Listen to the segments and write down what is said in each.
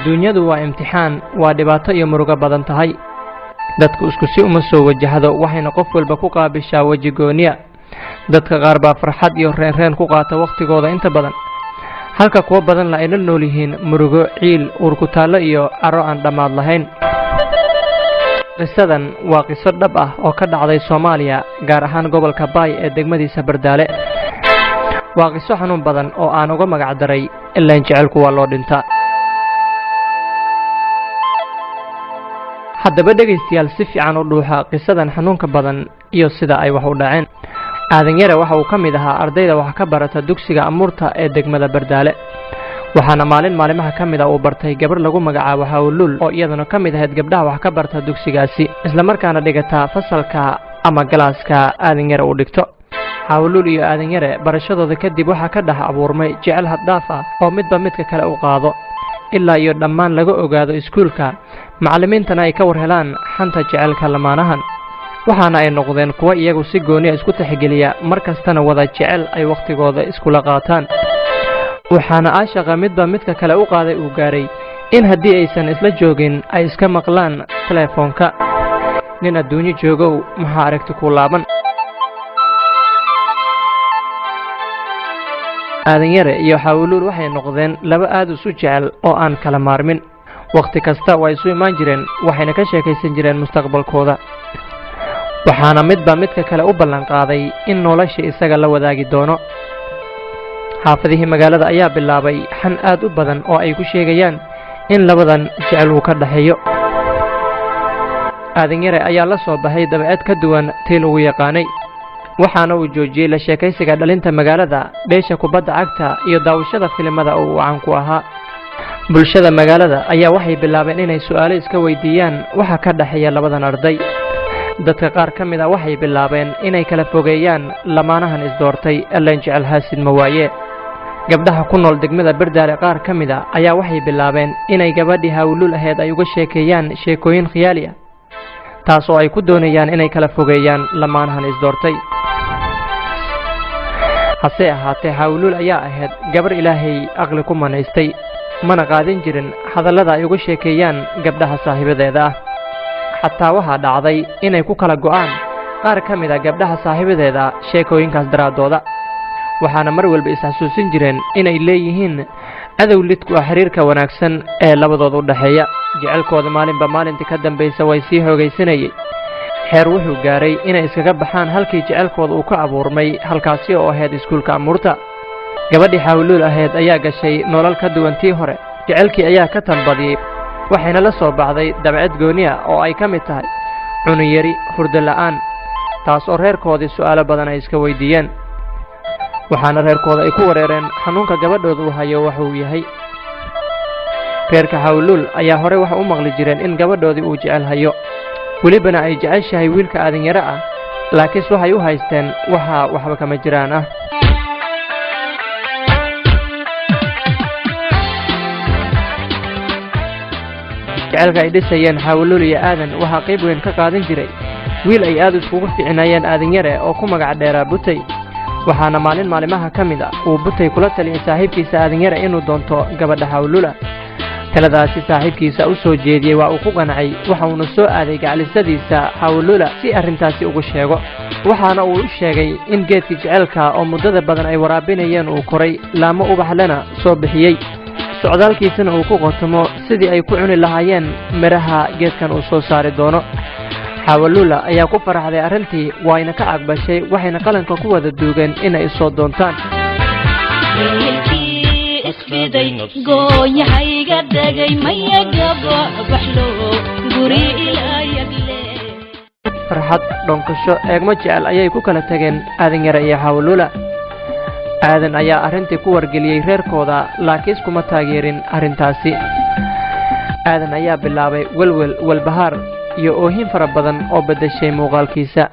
adduunyadu waa imtixaan, waa dhibaato iyo murugo badan tahay. dadku isku si uma soo wajahdo, waxayna qof walba ku qaabishaa waji gooniya. dadka qaar baa farxad iyo reen ku qaata waqtigooda inta badan, halka kuwa badan la ay la nool yihiin murugo, ciil, urkutaallo iyo caro aan dhammaad lahayn. qisadan waa qiso dhab ah oo ka dhacday Soomaaliya, gaar ahaan gobolka Baay ee degmadiisa Bardaale. waa qiso xanuun badan oo aan uga magac daray ilaan jecelku waa loo dhintaa. haddaba dhegaystayaal, si fiican u dhuuxa qisadan xanuunka badan iyo sida ay wax u dhaceen. aadan yare waxa uu ka mid ahaa ardayda wax ka barata dugsiga Amuurta ee degmada Bardaale, waxaana maalimaha ka mid ah uu bartay gabar lagu magacaabo Hawluul oo iyaduna ka mid ahayd gabdhaha wax ka barta dugsigaasi, isla markaana dhigata fasalka ama galaaska aadan yare uu dhigto. Hawluul iyo aadan yare barashadooda kadib waxaa ka dhex abuurmay jecel haddaaf ah oo midba midka kale u qaado, ilaa iyo dhammaan laga ogaado iskuulka, macallimiintana ay ka war helaan xanta jecelka lamaanahan. waxaana ay noqdeen kuwa iyagu si gooni isku tixgeliya, markastana wada jecel ay waqtigooda iskula qaataan. waxaana aashaqa midba midka kale u qaaday uu gaaray in haddii aysan isla joogin ay iska maqlaan telefoonka. nin adduunyo joogow, maxaa aragti ku laaban? aadan yare iyo Hawluul waxay noqdeen laba aad isu jecel oo aan kala maarmin. waqti kasta way isu imaan jireen, waxayna ka sheekaysan jireen mustaqbalkooda, waxaana midba midka kale u ballan qaaday in nolosha isaga la wadaagi doono. xaafadihii magaalada ayaa bilaabay xan aad u badan oo ay ku sheegayaan in labadan jecel uu ka dhaxeeyo. aadan yare ayaa la soo baxay dabeecad ka duwan tii lagu yaqaanay, waxaana uu joojiyey la sheekaysiga dhalinta magaalada, dheesha kubadda cagta iyo daawashada filimada oo uu caan ku ahaa. bulshada magaalada ayaa waxay bilaabeen inay su'aalo iska weydiiyaan waxa ka dhaxeeya labadan arday. dadka qaar ka mid ah waxay bilaabeen inay kala fogeeyaan lamaanahan isdoortay ilaan jecel haasid ma waaye. gabdhaha ku nool degmada Bardaale qaar ka mid ah ayaa waxay bilaabeen inay gabadhii Hawluul ahayd ay uga sheekeeyaan sheekooyin khiyaali ah, taas oo ay ku doonayaan inay kala fogeeyaan lamaanahan isdoortay. hase ahaatee, Hawluul ayaa ahayd gabar Ilaahay aqli ku manaystay, mana qaadan jirin hadallada ay uga sheekeeyaan gabdhaha saaxiibadeeda ah. xataa waxaa dhacday inay ku kala go'aan qaar ka mid ah gabdhaha saaxiibadeeda sheekooyinkaas daraaddooda, waxaana mar walba is-xasuusin jireen inay leeyihiin adow lidku ah xiriirka wanaagsan ee labadooda u dhaxeeya. jecelkooda maalinba maalintii ka dambaysa way sii hoogaysanayay, xeer wuxuu gaaray inay iskaga baxaan halkii jecelkooda uu ka abuurmay, halkaasi oo ahayd iskuulka Amuurta. gabadhii Hawluul ahayd ayaa gashay nolol ka duwan tii hore, jecelkii ayaa ka tanbadiyey, waxayna la soo baxday dabeecad gooni ah oo ay ka mid tahay cunug yari, hurdo la'aan, taas oo reerkoodii su'aalo badan ay iska weydiiyeen. waxaana reerkooda ay ku wareereen xanuunka gabadhooda uu hayo waxa uu yahay. reerka Hawluul ayaa hore waxa u maqli jireen in gabadhoodii uu jecel hayo, welibana ay jeceshahay wiilka aadan yare ah, laakiinse waxay u haysteen waxba kama jiraan ah. jecelka ay dhisayeen Hawluul iyo aadan waxaa qayb weyn ka qaadan jiray wiil ay aad iskugu fiicnaayeen aadan yare oo ku magac dheeraa Butay. waxaana maalimaha ka mid ah uu Butay kula taliyay saaxiibkiisa aadan yare inuu doonto gabadha Hawluul. taladaasi saaxiibkiisa u soo jeediyey waa uu ku qancay, waxa uuna soo aaday gacalisadiisa Hawluul si arrintaasi ugu sheego. waxaana uu u sheegay in geedkii jecelka oo muddada badan ay waraabinayeen uu koray, laamo ubax lena soo bixiyey, socdaalkiisana uu ku qotomo sidii ay ku cuni lahaayeen miraha geedkan uu soo saari doono. Hawluul ayaa ku faraxday arrintii, wayna ka aqbashay, waxayna qalanka ku wada duugeen inay soo doontaan. farxad, dhonkasho, eegmo jecel ayay ku kala tageen aadan yare iyo Hawluul. aadan ayaa arrintii ku wargeliyey reerkooda, laakiin kuma taageerin arrintaasi. aadan ayaa bilaabay walbahaar iyo oohin fara badan oo beddeshay muuqaalkiisa.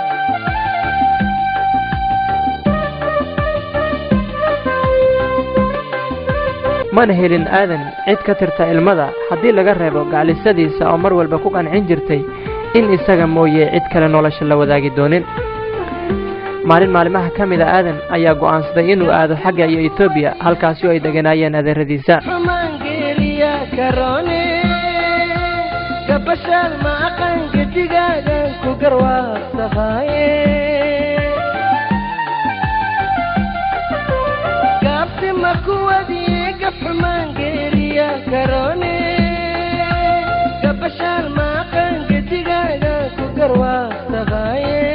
mana helin aadan cid ka tirta ilmada haddii laga reebo gacalisadiisa oo mar walba ku qancin jirtay in isaga mooye cid kale nolosha la wadaagi doonin. maalimaha ka mid ah aadan ayaa go'aansaday inuu aado xagga iyo Itoobiya, halkaasi oo ay deganaayeen adeeradiisa. كروني قبشر ما قن قدقادا كقروا صفاي قابت مكوة دي قف من قريا كروني قبشر ما قن قدقادا كقروا صفاي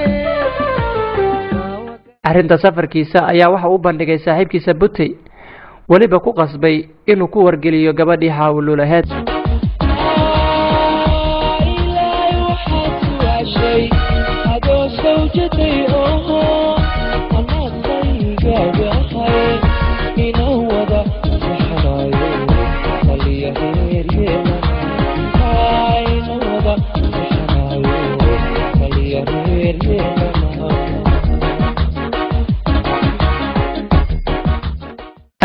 arrinta safarkiisa ayaa waxa uu bandhigay saaxiibkiisa Butey waliba ku qasbay inuu ku wargeliyo gabadhii Hawlul ahayd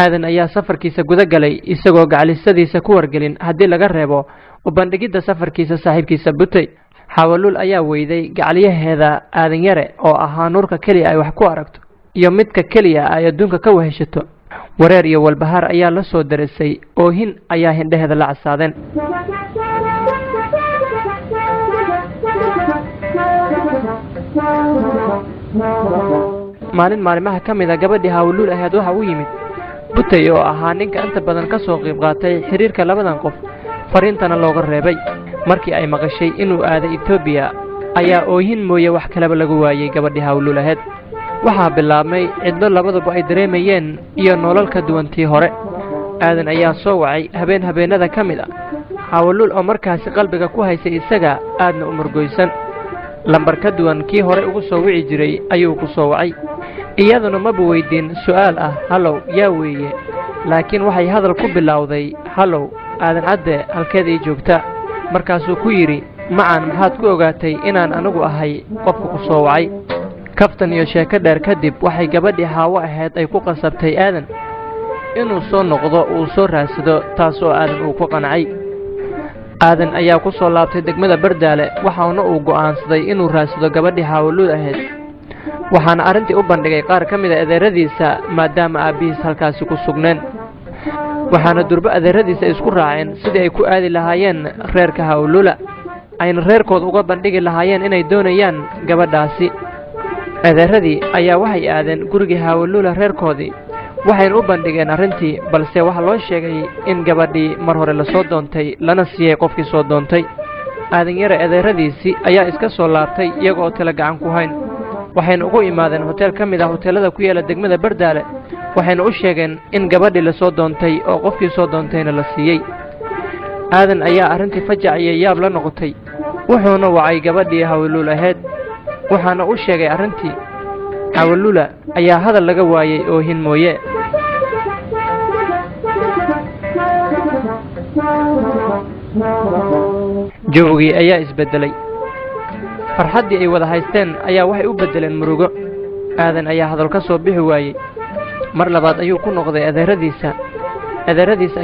aadan ayaa safarkiisa guda galay isagoo gacalisadiisa ku wargelin hadii laga reebo u bandhigida safarkiisa saaxiibkiisa Butey Hawlul ayaa weyday gacaliyaheeda aadan yare oo ahaa nuurka kaliya ay wax ku aragto iyo midka kaliya ay adduunka ka weheshato wareer iyo walbahaar ayaa la soo darisay oo hin ayaa hindheeda la casaadeen maalin maalimaha kamida gabadhii Hawlul ahayd waxa uu yimid Butey oo ahaa ninka inta badan ka soo qayb qaatay xiriirka labadan qof fariintana looga reebay markii ay maqashay inuu aaday Itoobiya ayaa oohin mooye wax kale lagu waayay gabadhii Hawlul ahayd waxa bilaabmay cidlo labaduba ay dareemayeen iyo nolol ka duwantii hore aadan ayaa soo wacay habeenada kamid ah Hawlul oo markaas qalbiga ku haysay isaga aadna u murgoysan lambar ka duwan kii hore ugu soo wici jiray ayuu ku soo wacay iyaduna ma weydiin su'aal ah hallow yaa weeye laakiin waxay hadal ku bilowday hallow aadan cadde halkeed ii joogta markaasuu ku yiri macaan maxaad ku ogaatay inaan anigu ahay qofka ku soo wacay kaftan iyo sheeko dheer kadib waxay gabadhii Haawo ahayd ay ku qasabtay aadan inuu soo noqdo uu soo raasado taas oo aadan uu ku qancay aadan ayaa ku soo laabtay degmada Bardaale waxaana uu go'aansaday inuu raasado gabadhii Hawlul ahayd waxaana arintii u bandhigay qaar kamid ah adeeradiisa maadaama aabihiis halkaasi ku sugneen waxaana durba adeeradiisa isku raaceen sidii ay ku aadi lahaayeen reerka Hawlul ayna reerkooda uga bandhigi lahaayeen inay doonayaan gabadhaasi adeeradii ayaa waxay aadeen gurigii Hawlul reerkoodii waxayna u bandhigeen arintii balse waxa loo sheegay in gabadhii mar hore la soo doontay lana siiyay qofkii soo doontay aadan yare adeeradiisi ayaa iska soo laabtay iyagoo tala gacan ku hayn waxayna ugu imaadeen hotel kamid ah hoteelada ku yaala degmada Bardaale waxayna u sheegeen in gabadhii la soo doontay oo qofkii soo doontayna la siiyay aadan ayaa arintii fajac iyo yaab la noqotay wuxuuna wacay gabadhii Hawlul ahayd waxaana u sheegay arintii Hawlul ayaa hadal laga waayay oo hin mooye joogii ayaa isbedelay farxadii ay wada haysteen ayaa waxay u bedeleen murugo aadan ayaa hadal ka soo bixi waayay mar labaad ayuu ku noqday adeeradiisa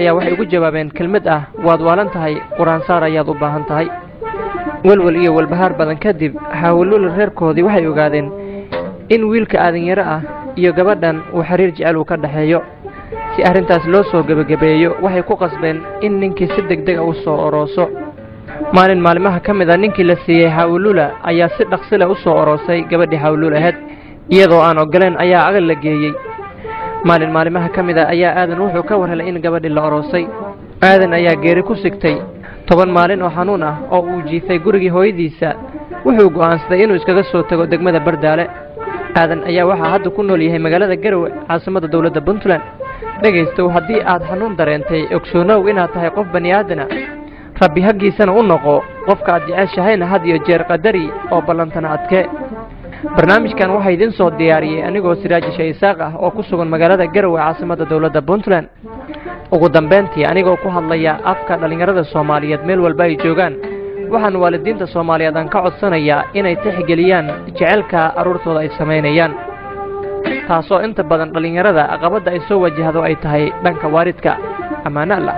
ayaa waxay ugu jawaabeen kelmad ah waad waalan tahay quraan saar ayaad u baahan tahay walwal iyo walbahaar badan kadib Hawlul reerkoodii waxay ogaadeen in wiilka aadan yare ah iyo gabadhan uu xiriir jecel u ka dhaxeeyo si arintaas loo soo gabagabeeyo waxay ku qasbeen in ninkii si degdeg ah u soo orooso maalin maalimaha kamid ah ninkii la siiyay Hawlul ayaa si dhaqso leh u soo oroosay gabadhii Hawlul ahayd iyadoo aan ogoleen ayaa agal la geeyay maalin maalimaha kamid ah ayaa aadan wuxuu ka warhelay in gabadhii la oroosay aadan ayaa geeri ku sigtay 10 maalin oo xanuun ah oo uu jiifay gurigii hooyadiisa wuxuu go'aansaday inuu iskaga soo tago degmada Bardaale aadan ayaa waxa hadda ku nool yahay magaalada Garowe caasimada dawladda Puntland dhageysto haddii aad xanuun dareentay ogsoonow inaad tahay qof bani aadan rabbi hagiisana u noqo qofka aad jeceshahayna had iyo jeer qadari oo ballantana adkee barnaamijkan waxa idin soo diyaariyay anigoo Siraaji Shaysaaq ah oo ku sugan magaalada Garowe caasimada dawladda Puntland ugu dambeyntii anigoo ku hadlaya afka dhalinyarada Soomaaliyeed meel walba ay joogaan waxaan waalidiinta Soomaaliyeed aan ka codsanayaa inay tixgeliyaan jecelka aruurtooda ay sameynayaan taasoo inta badan dhalinyarada aqabada ay soo wajahdo ay tahay dhanka waalidka amaana Allah